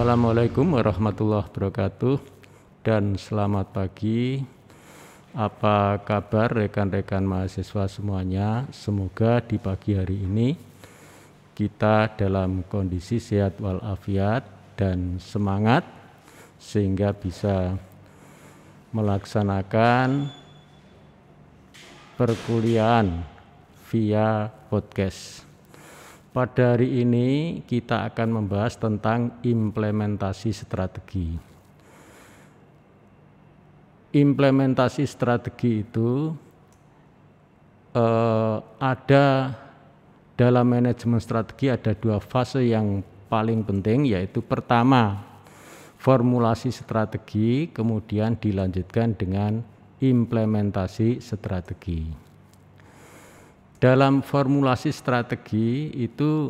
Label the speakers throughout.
Speaker 1: Assalamualaikum warahmatullahi wabarakatuh dan selamat pagi. Apa kabar rekan-rekan mahasiswa semuanya? Semoga di pagi hari ini kita dalam kondisi sehat walafiat dan semangat sehingga bisa melaksanakan perkuliahan via podcast. Pada hari ini kita akan membahas tentang implementasi strategi. Implementasi strategi itu ada dalam manajemen strategi ada dua fase yang paling penting, yaitu pertama formulasi strategi, kemudian dilanjutkan dengan implementasi strategi. Dalam formulasi strategi itu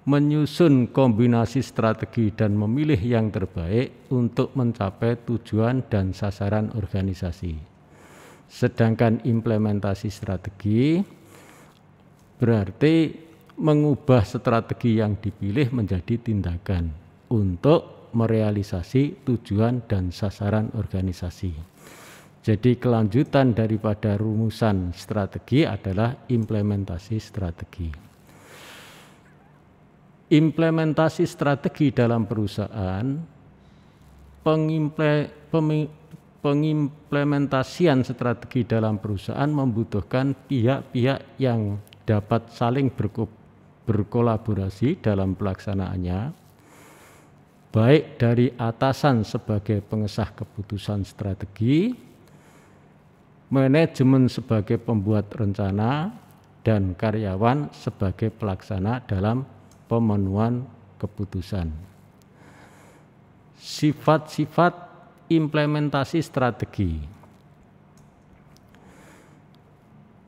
Speaker 1: menyusun kombinasi strategi dan memilih yang terbaik untuk mencapai tujuan dan sasaran organisasi. Sedangkan implementasi strategi berarti mengubah strategi yang dipilih menjadi tindakan untuk merealisasi tujuan dan sasaran organisasi. Jadi kelanjutan daripada rumusan strategi adalah implementasi strategi. Implementasi strategi dalam perusahaan, pengimplementasian strategi dalam perusahaan membutuhkan pihak-pihak yang dapat saling berkolaborasi dalam pelaksanaannya, baik dari atasan sebagai pengesah keputusan strategi, manajemen sebagai pembuat rencana, dan karyawan sebagai pelaksana dalam pemenuhan keputusan. Sifat-sifat implementasi strategi.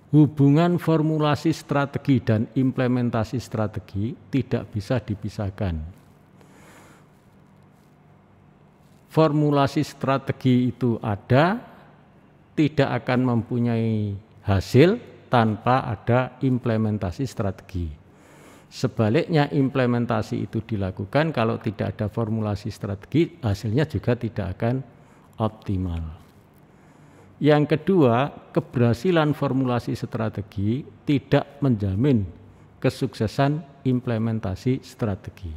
Speaker 1: Hubungan formulasi strategi dan implementasi strategi tidak bisa dipisahkan. Formulasi strategi itu ada, tidak akan mempunyai hasil tanpa ada implementasi strategi. Sebaliknya implementasi itu dilakukan kalau tidak ada formulasi strategi, hasilnya juga tidak akan optimal. Yang kedua, keberhasilan formulasi strategi tidak menjamin kesuksesan implementasi strategi.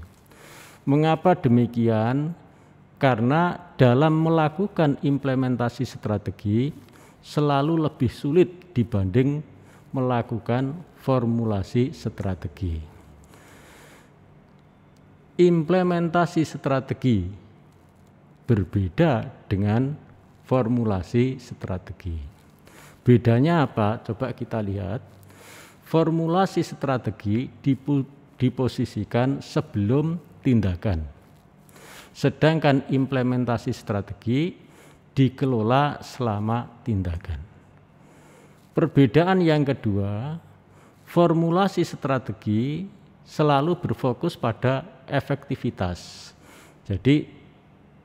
Speaker 1: Mengapa demikian? Karena dalam melakukan implementasi strategi selalu lebih sulit dibanding melakukan formulasi strategi. Implementasi strategi berbeda dengan formulasi strategi. Bedanya apa? Coba kita lihat. Formulasi strategi diposisikan sebelum tindakan. Sedangkan implementasi strategi dikelola selama tindakan. Perbedaan yang kedua, formulasi strategi selalu berfokus pada efektivitas. Jadi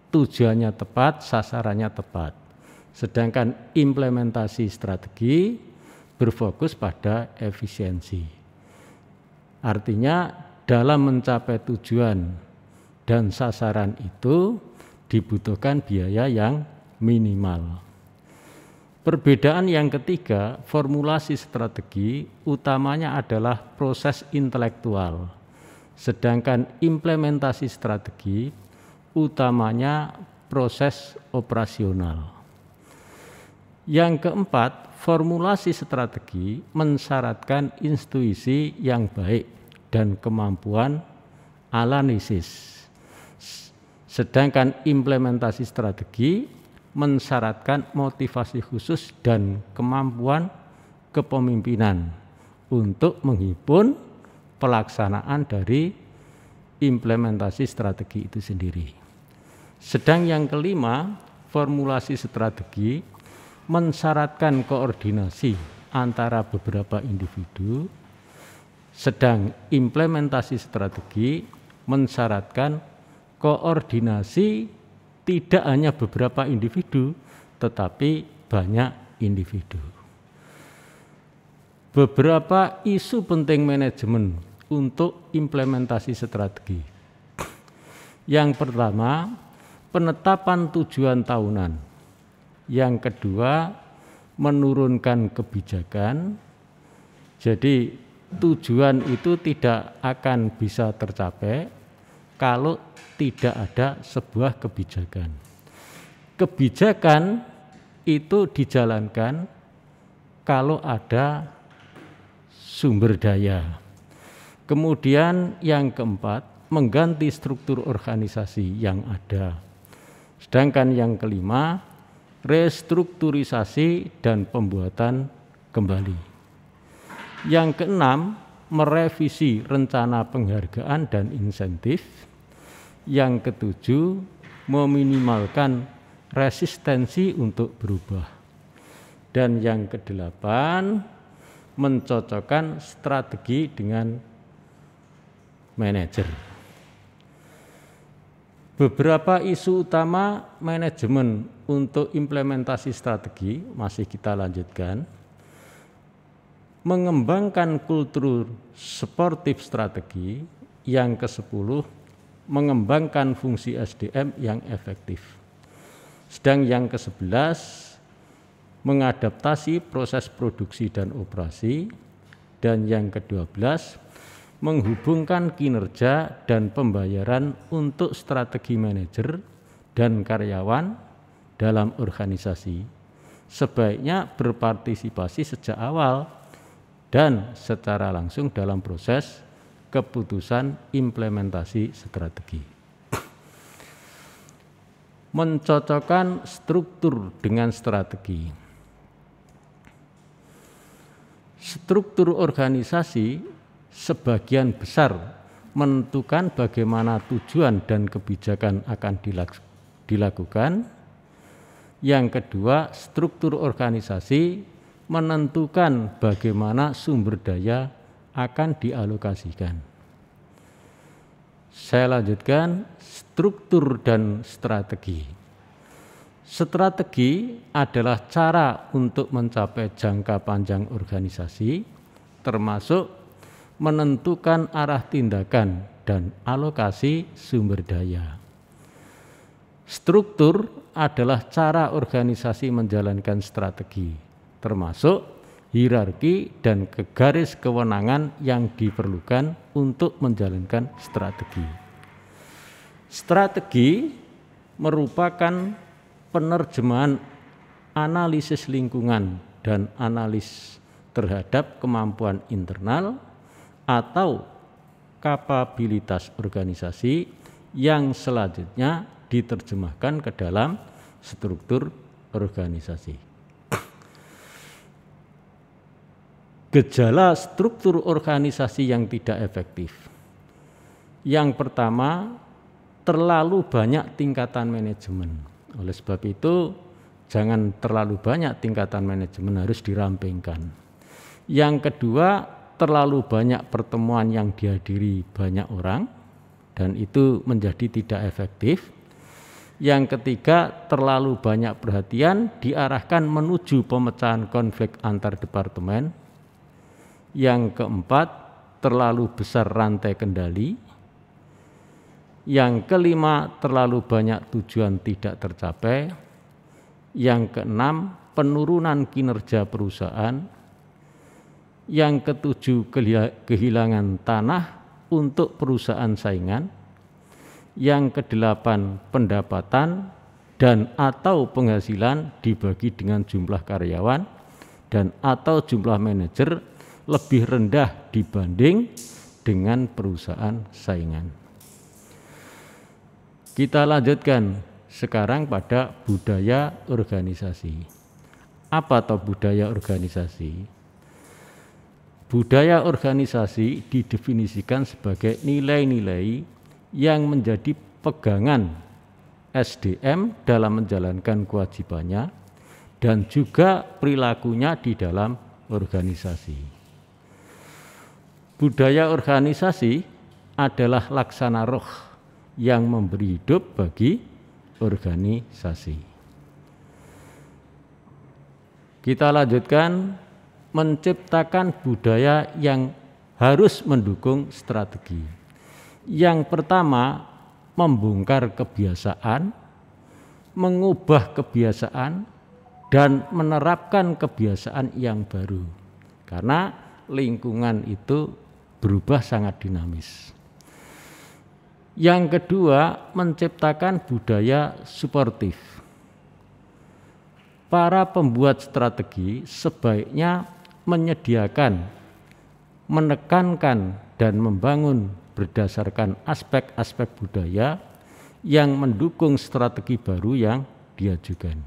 Speaker 1: tujuannya tepat, sasarannya tepat. Sedangkan implementasi strategi berfokus pada efisiensi. Artinya dalam mencapai tujuan dan sasaran itu dibutuhkan biaya yang minimal. Perbedaan yang ketiga, formulasi strategi utamanya adalah proses intelektual, sedangkan implementasi strategi utamanya proses operasional. Yang keempat, formulasi strategi mensyaratkan intuisi yang baik dan kemampuan analisis. Sedangkan implementasi strategi mensyaratkan motivasi khusus dan kemampuan kepemimpinan untuk menghimpun pelaksanaan dari implementasi strategi itu sendiri. Sedang yang kelima, formulasi strategi mensyaratkan koordinasi antara beberapa individu, sedang implementasi strategi mensyaratkan koordinasi tidak hanya beberapa individu, tetapi banyak individu. Beberapa isu penting manajemen untuk implementasi strategi. Yang pertama, penetapan tujuan tahunan. Yang kedua, menurunkan kebijakan. Jadi tujuan itu tidak akan bisa tercapai kalau tidak ada sebuah kebijakan. Kebijakan itu dijalankan kalau ada sumber daya. Kemudian yang keempat, mengganti struktur organisasi yang ada. Sedangkan yang kelima, restrukturisasi dan pembuatan kembali. Yang keenam, merevisi rencana penghargaan dan insentif. Yang ketujuh, meminimalkan resistensi untuk berubah. Dan yang kedelapan, mencocokkan strategi dengan manajer. Beberapa isu utama manajemen untuk implementasi strategi masih kita lanjutkan. Mengembangkan kultur sportif strategi. Yang ke-10, mengembangkan fungsi SDM yang efektif. Sedang yang ke-11, mengadaptasi proses produksi dan operasi. Dan yang ke-12, menghubungkan kinerja dan pembayaran untuk strategi manajer dan karyawan dalam organisasi. Sebaiknya berpartisipasi sejak awal dan secara langsung dalam proses keputusan implementasi strategi. Mencocokkan struktur dengan strategi. Struktur organisasi sebagian besar menentukan bagaimana tujuan dan kebijakan akan dilakukan. Yang kedua, struktur organisasi menentukan bagaimana sumber daya akan dialokasikan. Saya lanjutkan, struktur dan strategi. Strategi adalah cara untuk mencapai jangka panjang organisasi, termasuk menentukan arah tindakan dan alokasi sumber daya. Struktur adalah cara organisasi menjalankan strategi, termasuk hierarki dan garis kewenangan yang diperlukan untuk menjalankan strategi. Strategi merupakan penerjemahan analisis lingkungan dan analis terhadap kemampuan internal atau kapabilitas organisasi yang selanjutnya diterjemahkan ke dalam struktur organisasi. Gejala struktur organisasi yang tidak efektif. Yang pertama, terlalu banyak tingkatan manajemen. Oleh sebab itu, jangan terlalu banyak tingkatan manajemen, harus dirampingkan. Yang kedua, terlalu banyak pertemuan yang dihadiri banyak orang dan itu menjadi tidak efektif. Yang ketiga, terlalu banyak perhatian diarahkan menuju pemecahan konflik antar departemen. Yang keempat, terlalu besar rantai kendali. Yang kelima, terlalu banyak tujuan tidak tercapai. Yang keenam, penurunan kinerja perusahaan. Yang ketujuh, kehilangan tanah untuk perusahaan saingan. Yang kedelapan, pendapatan dan atau penghasilan dibagi dengan jumlah karyawan dan atau jumlah manajer lebih rendah dibanding dengan perusahaan saingan. Kita lanjutkan sekarang pada budaya organisasi. Apa atau budaya organisasi? Budaya organisasi didefinisikan sebagai nilai-nilai yang menjadi pegangan SDM dalam menjalankan kewajibannya dan juga perilakunya di dalam organisasi. Budaya organisasi adalah laksana roh yang memberi hidup bagi organisasi. Kita lanjutkan, menciptakan budaya yang harus mendukung strategi. Yang pertama, membongkar kebiasaan, mengubah kebiasaan, dan menerapkan kebiasaan yang baru. Karena lingkungan itu berubah sangat dinamis. Yang kedua, menciptakan budaya suportif. Para pembuat strategi sebaiknya menyediakan, menekankan, dan membangun berdasarkan aspek-aspek budaya yang mendukung strategi baru yang diajukan.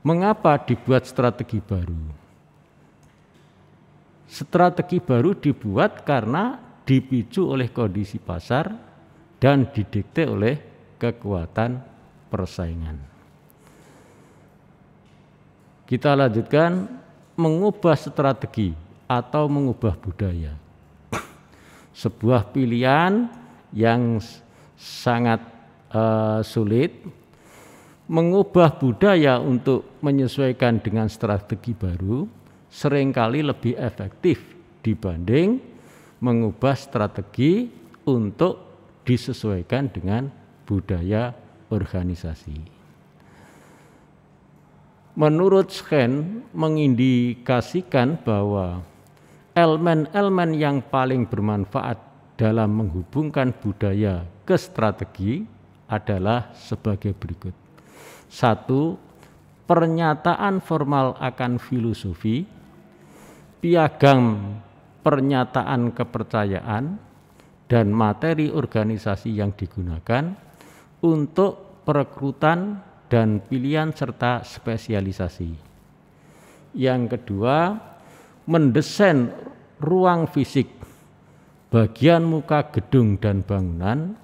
Speaker 1: Mengapa dibuat strategi baru? Strategi baru dibuat karena dipicu oleh kondisi pasar dan didikte oleh kekuatan persaingan. Kita lanjutkan, mengubah strategi atau mengubah budaya. Sebuah pilihan yang sangat sulit. Mengubah budaya untuk menyesuaikan dengan strategi baru seringkali lebih efektif dibanding mengubah strategi untuk disesuaikan dengan budaya organisasi. Menurut Shen mengindikasikan bahwa elemen-elemen yang paling bermanfaat dalam menghubungkan budaya ke strategi adalah sebagai berikut. 1. Pernyataan formal akan filosofi, piagam pernyataan kepercayaan, dan materi organisasi yang digunakan untuk perekrutan dan pilihan serta spesialisasi. Yang kedua, mendesain ruang fisik, bagian muka gedung dan bangunan.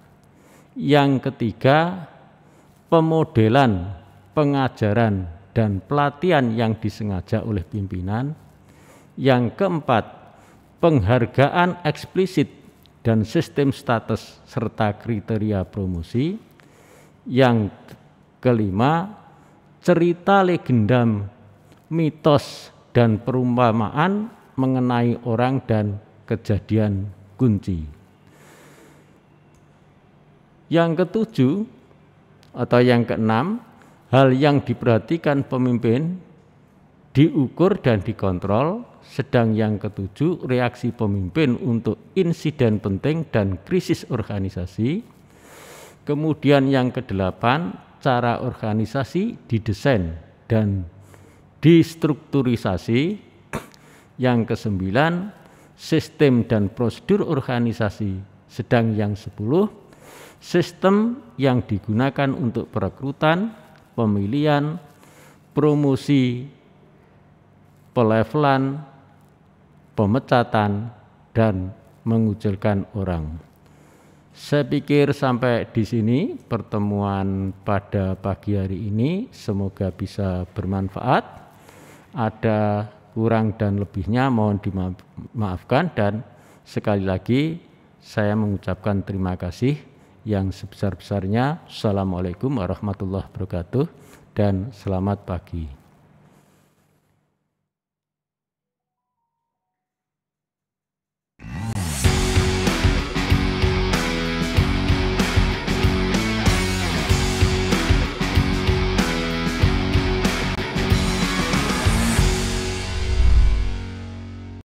Speaker 1: Yang ketiga, pemodelan, pengajaran, dan pelatihan yang disengaja oleh pimpinan. Yang keempat, penghargaan eksplisit dan sistem status serta kriteria promosi. Yang kelima, cerita legenda, mitos, dan perumpamaan mengenai orang dan kejadian kunci. Yang ketujuh atau yang keenam, hal yang diperhatikan pemimpin diukur dan dikontrol. Sedang yang ketujuh, reaksi pemimpin untuk insiden penting dan krisis organisasi. Kemudian yang kedelapan, cara organisasi didesain dan distrukturisasi. Yang kesembilan, sistem dan prosedur organisasi. Sedang yang 10, sistem yang digunakan untuk perekrutan, pemilihan, promosi, pelevelan, pemecatan, dan mengucilkan orang. Saya pikir sampai di sini pertemuan pada pagi hari ini, semoga bisa bermanfaat. Ada kurang dan lebihnya mohon dimaafkan, dan sekali lagi saya mengucapkan terima kasih yang sebesar-besarnya. Assalamualaikum warahmatullahi wabarakatuh dan selamat pagi.